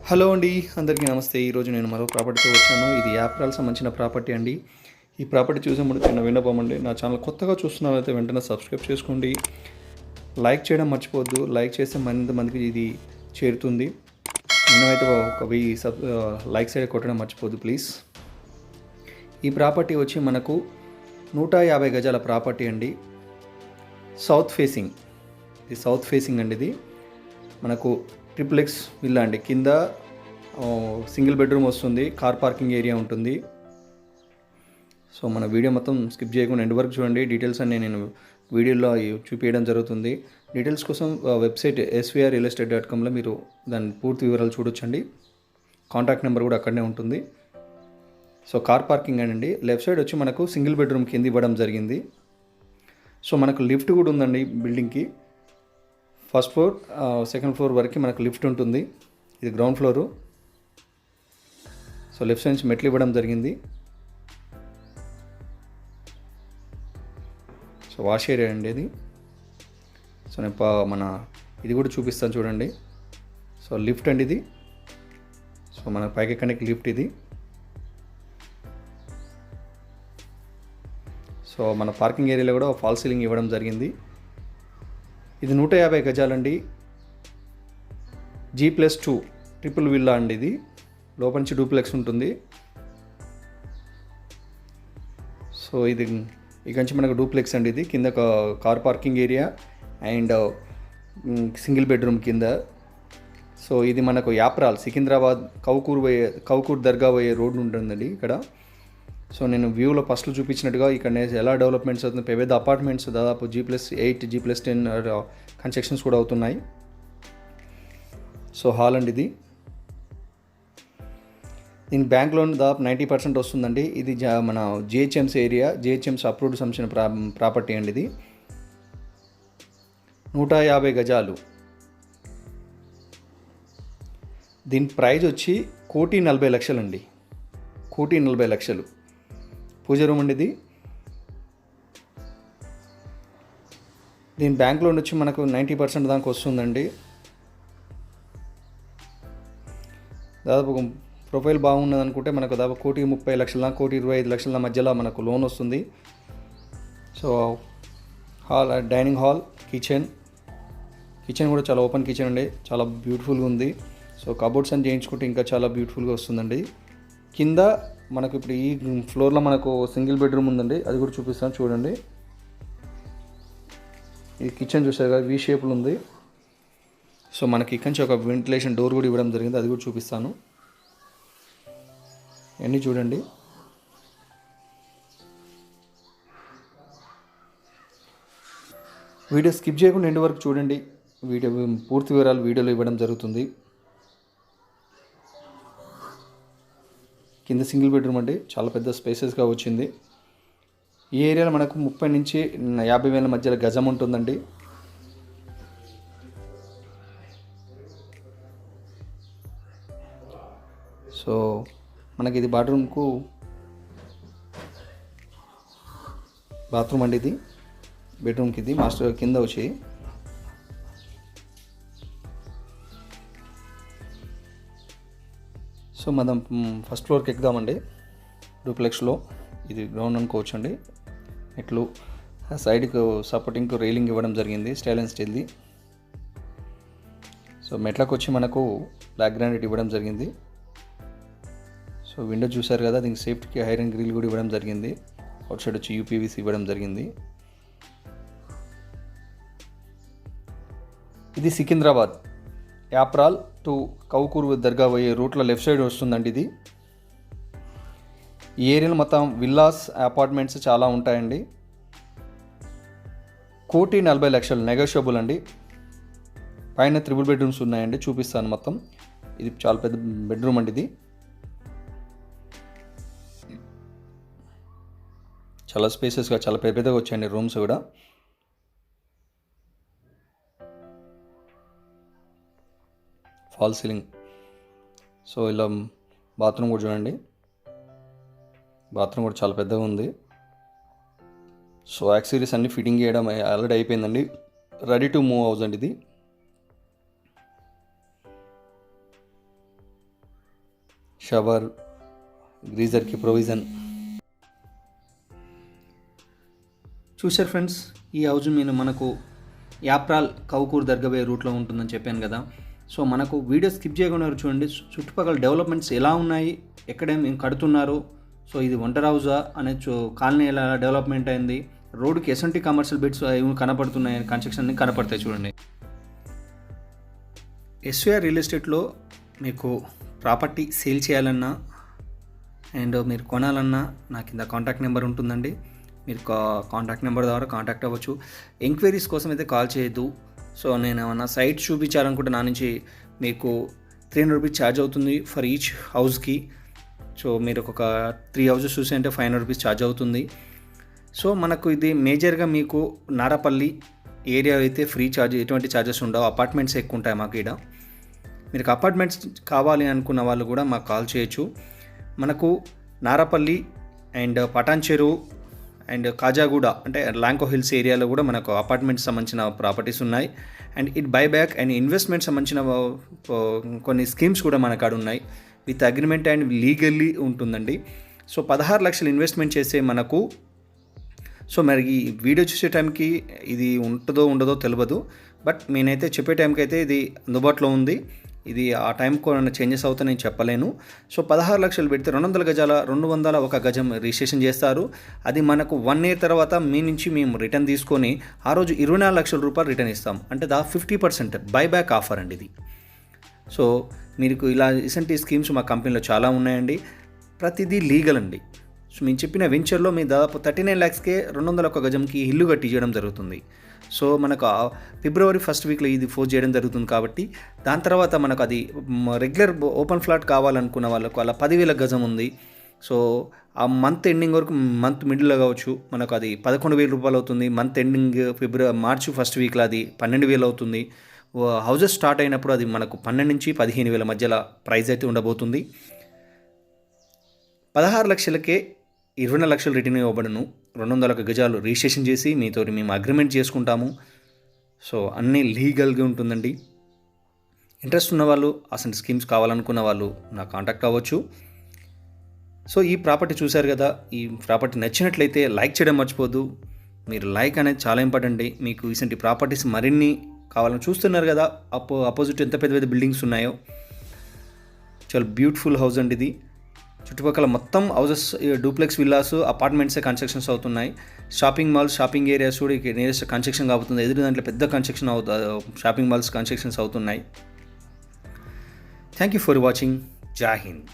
Hello అండి, అందరికీ నమస్తే. ఈరోజు నేను మరో ప్రాపర్టీతో వచ్చాను. ఇది యాప్రాల్ సంబంధించిన ప్రాపర్టీ అండి. ఈ ప్రాపర్టీ చూసే ముందు చిన్న విన్నపం అండి. నా ఛానల్ కొత్తగా చూస్తున్నారైతే వెంటనే సబ్స్క్రైబ్ చేసుకోండి. లైక్ చేయడం మర్చిపోవద్దు. లైక్ చేస్తే మరింత మందికి ఇది చేరుతుంది. నేనైతే ఒక 1000 లైక్స్ అయితే కొట్టడం మర్చిపోవద్దు ప్లీజ్. ఈ ప్రాపర్టీ వచ్చి మనకు 150 గజాల ప్రాపర్టీ అండి. South facing. ఇది సౌత్ ఫేసింగ్ అండి. ఇది మనకు ట్రిప్లెక్స్ విల్లా అండి. కింద సింగిల్ బెడ్రూమ్ వస్తుంది, కార్ పార్కింగ్ ఏరియా ఉంటుంది. సో మన వీడియో మొత్తం స్కిప్ చేయకుండా ఎండ్ వరకు చూడండి. డీటెయిల్స్ అన్నీ నేను వీడియోలో చూపించడం జరుగుతుంది. డీటెయిల్స్ కోసం వెబ్సైట్ svrealestate.comలో మీరు దాని పూర్తి వివరాలు చూడొచ్చండి. కాంటాక్ట్ నెంబర్ కూడా అక్కడనే ఉంటుంది. సో కార్ పార్కింగ్ అండి. లెఫ్ట్ సైడ్ వచ్చి మనకు సింగిల్ బెడ్రూమ్ కింద ఇవ్వడం జరిగింది. సో మనకు లిఫ్ట్ కూడా ఉందండి బిల్డింగ్కి. ఫస్ట్ ఫ్లోర్ సెకండ్ ఫ్లోర్ వరకు మనకు లిఫ్ట్ ఉంటుంది. ఇది ground floor. So left side నుంచి మెట్లు ఇవ్వడం జరిగింది. సో వాష్ ఏరియా అండి ఇది. సో నేను మన ఇది కూడా చూపిస్తాను చూడండి. సో లిఫ్ట్ అండి ఇది. సో మన పైకి ఎక్కడానికి లిఫ్ట్ ఇది. సో మన పార్కింగ్ ఏరియాలో కూడా ఫాల్ సీలింగ్ ఇవ్వడం జరిగింది. ఇది 150 గజాలండి. G+2 ట్రిపుల్ విల్లా అండి. ఇది లోపల నుంచి డూప్లెక్స్ ఉంటుంది. సో ఇది ఇక నుంచి మనకు డూప్లెక్స్ అండి. ఇది కింద car parking area and single bedroom కింద. సో ఇది మనకు యాప్రాల్ సికింద్రాబాద్ కౌకూర్ దర్గా పోయే రోడ్డు ఉంటుందండి ఇక్కడ. సో నేను వ్యూలో ఫస్ట్లో చూపించినట్టుగా ఇక్కడ ఎలా డెవలప్మెంట్స్ అవుతుంది. పెద్ద అపార్ట్మెంట్స్ దాదాపు G+8 G+10 కన్స్ట్రక్షన్స్ కూడా అవుతున్నాయి. సో హాల్ అండి ఇది. దీని బ్యాంక్ లోన్ దాదాపు 90% వస్తుందండి. ఇది మన GHMC ఏరియా, GHMC అప్రూవ్డ్ సంబంధించిన ప్రాపర్టీ అండి. ఇది 150 గజాలు. దీని ప్రైజ్ వచ్చి 1,40,00,000 అండి. 1,40,00,000 పూజ రూమ్ అండి ఇది. దీని బ్యాంక్ లోన్ వచ్చి మనకు 90% దాకా వస్తుందండి. దాదాపు ప్రొఫైల్ బాగున్నది అనుకుంటే మనకు దాదాపు 1,30,00,000 దాకా 1,25,00,000 మధ్యలో మనకు లోన్ వస్తుంది. So hall, dining hall, kitchen కూడా చాలా ఓపెన్ కిచెన్ అండి. చాలా బ్యూటిఫుల్గా ఉంది. సో కబోర్డ్స్ అని చేయించుకుంటే ఇంకా చాలా బ్యూటిఫుల్గా వస్తుందండి. కింద మనకు ఇప్పుడు ఈ ఫ్లోర్లో మనకు సింగిల్ బెడ్రూమ్ ఉందండి. అది కూడా చూపిస్తాను చూడండి. ఈ కిచెన్ చూసారు కదా, వీ షేప్లో ఉంది. సో మనకి ఇక్కడి నుంచి ఒక వెంటిలేషన్ డోర్ కూడా ఇవ్వడం జరిగింది. అది కూడా చూపిస్తాను. అన్నీ చూడండి. వీడియో స్కిప్ చేయకుండా ఎండ్ వరకు చూడండి. వీడియో పూర్తి వివరాలు వీడియోలో ఇవ్వడం జరుగుతుంది. కింద సింగిల్ బెడ్రూమ్ అండి. చాలా పెద్ద స్పేసెస్గా వచ్చింది. ఈ ఏరియాలో మనకు 30,000 నుంచి 50,000 మధ్యలో గజం ఉంటుందండి. సో మనకి ఇది బాత్రూమ్ అండి. ఇది బెడ్రూమ్కి, ఇది మాస్టర్ కింద వచ్చి. సో మనం ఫస్ట్ ఫ్లోర్కి ఎక్కుదామండి. డూప్లెక్స్లో ఇది గ్రౌండ్ అనుకోవచ్చండి. మెట్లు సైడ్కి సపోర్టింగ్ రైలింగ్ ఇవ్వడం జరిగింది, స్టైల్ అండ్ స్టీల్ది. సో మెట్లకు వచ్చి మనకు బ్లాక్ గ్రానైట్ ఇవ్వడం జరిగింది. సో విండో చూసారు కదా, దీనికి సేఫ్టీకి ఐరన్ గ్రిల్ కూడా ఇవ్వడం జరిగింది. అవుట్ సైడ్ వచ్చి UPVC ఇవ్వడం జరిగింది. ఇది సికింద్రాబాద్ యాప్రాల్ టు కౌకూర్ దర్గా పోయే రూట్లో లెఫ్ట్ సైడ్ వస్తుందండి. ఇది ఈ ఏరియాలో మొత్తం విల్లాస్, అపార్ట్మెంట్స్ చాలా ఉంటాయండి. 1,40,00,000 నెగోషియబుల్ అండి. పైన 3 బెడ్రూమ్స్ ఉన్నాయండి, చూపిస్తాను మొత్తం. ఇది చాలా పెద్ద బెడ్రూమ్ అండి. ఇది చాలా స్పేసెస్గా చాలా పెద్దగా వచ్చాయండి రూమ్స్ కూడా. Fall ceiling. సో ఇలా బాత్రూమ్ కూడా చూడండి. బాత్రూమ్ కూడా చాలా పెద్దగా ఉంది. సో యాక్సెసరీస్ అన్ని ఫిట్టింగ్ చేయడం ఆల్రెడీ అయిపోయిందండి. రెడీ టు మూవ్ హౌస్ అండి ఇది. షవర్, గ్రీజర్కి ప్రొవిజన్. చూశారు ఫ్రెండ్స్, ఈ హౌస్ మనకు యాప్రాల్ కౌకూర్ దర్గావే రూట్లో ఉంటుందని చెప్పాను కదా. సో మనకు వీడియో స్కిప్ చేయకుండా చూడండి. చుట్టుపక్కల డెవలప్మెంట్స్ ఎలా ఉన్నాయి, ఎక్కడేం కడుతున్నారు, సో ఇది వంటర్ హౌజా అనే కాలనీ ఎలా డెవలప్మెంట్ అయింది, రోడ్డుకి ఎసంటి కమర్షియల్ బిట్స్ కనపడుతున్నాయి, కన్స్ట్రక్షన్ కనపడతాయి చూడండి. ఎస్విఆర్ రియల్ ఎస్టేట్లో మీకు ప్రాపర్టీ సేల్ చేయాలన్నా అండ్ మీరు కొనాలన్నా నా కింద కాంటాక్ట్ నెంబర్ ఉంటుందండి. మీరు కాంటాక్ట్ నెంబర్ ద్వారా కాంటాక్ట్ అవ్వచ్చు. ఎంక్వైరీస్ కోసం అయితే కాల్ చేయొద్దు. సో నేను ఏమన్నా సైట్ చూపించాలనుకుంటే నా నుంచి మీకు 300 రూపీస్ ఛార్జ్ అవుతుంది ఫర్ ఈచ్ హౌస్కి. సో మీరు ఒక 3 హౌసెస్ చూసి అంటే 500 రూపీస్ ఛార్జ్ అవుతుంది. సో మనకు ఇది మేజర్గా మీకు నారాపల్లి ఏరియా అయితే ఫ్రీ ఛార్జ్, ఎటువంటి ఛార్జెస్ ఉండవు. అపార్ట్మెంట్స్ ఎక్కువ ఉంటాయి మాకు ఇక్కడ. మీకు అపార్ట్మెంట్స్ కావాలి అనుకున్న వాళ్ళు కూడా మాకు కాల్ చేయొచ్చు. మనకు నారాపల్లి అండ్ పటాన్ చెరువు అండ్ కాజాగూడ అంటే లాంకో హిల్స్ ఏరియాలో కూడా మనకు అపార్ట్మెంట్స్ సంబంధించిన ప్రాపర్టీస్ ఉన్నాయి. And it buyback and investment సంబంధించిన కొన్ని స్కీమ్స్ కూడా మన కాడ ఉన్నాయి. విత్ అగ్రిమెంట్ అండ్ లీగల్లీ ఉంటుందండి. సో 16 లక్షలు ఇన్వెస్ట్మెంట్ చేసే మనకు, సో మరి ఈ వీడియో చూసే టైంకి ఇది ఉంటుందో ఉండదో తెలియదు, బట్ నేనైతే చెప్పే టైంకి అయితే ఇది అందుబాటులో ఉంది. ఇది ఆ టైంకు చేంజెస్ అవుతా నేను చెప్పలేను. సో 16 లక్షలు పెడితే 200 గజాల 201 గజం రిజిస్ట్రేషన్ చేస్తారు. అది మనకు 1 ఇయర్ తర్వాత మీ నుంచి మేము రిటర్న్ తీసుకొని ఆ రోజు 24 లక్షల రూపాయలు రిటర్న్ ఇస్తాం. అంటే 50% బైబ్యాక్ ఆఫర్ అండి ఇది. సో మీకు ఇలా ఇసంటి స్కీమ్స్ మా కంపెనీలో చాలా ఉన్నాయండి. ప్రతిదీ లీగల్ అండి. సో మేము చెప్పిన వెంచర్లో మీ దాదాపు 39 lakhsకే 201 గజంకి ఇల్లు కట్టి చేయడం జరుగుతుంది. సో మనకు ఫిబ్రవరి 1st వీక్లో ఇది ఫోర్స్ చేయడం జరుగుతుంది. కాబట్టి దాని తర్వాత మనకు అది రెగ్యులర్ ఓపెన్ ఫ్లాట్ కావాలనుకున్న వాళ్ళకు అలా 10,000 గజం ఉంది. సో ఆ మంత్ ఎండింగ్ వరకు, మంత్ మిడిల్లో కావచ్చు, మనకు అది 11,000 రూపాయలు అవుతుంది. మంత్ ఎండింగ్ మార్చి 1st వీక్లో అది 12,000 అవుతుంది. హౌజెస్ స్టార్ట్ అయినప్పుడు అది మనకు 12,000 నుంచి 15,000 మధ్యలో ప్రైస్ అయితే ఉండబోతుంది. 16 లక్షలకే 20 లక్షలు రిటర్న్ ఇవ్వబడను. 201 గజాలు రిజిస్ట్రేషన్ చేసి మీతో మేము అగ్రిమెంట్ చేసుకుంటాము. సో అన్నీ లీగల్గా ఉంటుందండి. ఇంట్రెస్ట్ ఉన్న వాళ్ళు, అసలు స్కీమ్స్ కావాలనుకున్న వాళ్ళు నా కాంటాక్ట్ అవ్వచ్చు. సో ఈ ప్రాపర్టీ చూశారు కదా, ఈ ప్రాపర్టీ నచ్చినట్లయితే లైక్ చేయడం మర్చిపోద్దు. మీరు లైక్ అనేది చాలా ఇంపార్టెంట్. మీకు ఇలాంటి ప్రాపర్టీస్ మరిన్ని కావాలని చూస్తున్నారు కదా, అపోజిట్ ఎంత పెద్ద పెద్ద బిల్డింగ్స్ ఉన్నాయో, చాలా బ్యూటిఫుల్ హౌస్ అండి ఇది. చుట్టుపక్కల మొత్తం హౌసెస్, డూప్లెక్స్ విల్లాస్, అపార్ట్మెంట్సే కన్స్ట్రక్షన్స్ అవుతున్నాయి. షాపింగ్ మాల్స్, షాపింగ్ ఏరియాస్ కూడా ఇక్కడ నియరెస్ట్ కన్స్ట్రక్షన్ అవుతుంది. ఎదురు దాంట్లో పెద్ద కన్స్ట్రక్షన్ షాపింగ్ మాల్స్ కన్స్ట్రక్షన్స్ అవుతున్నాయి. Thank you for watching. జై హింద్.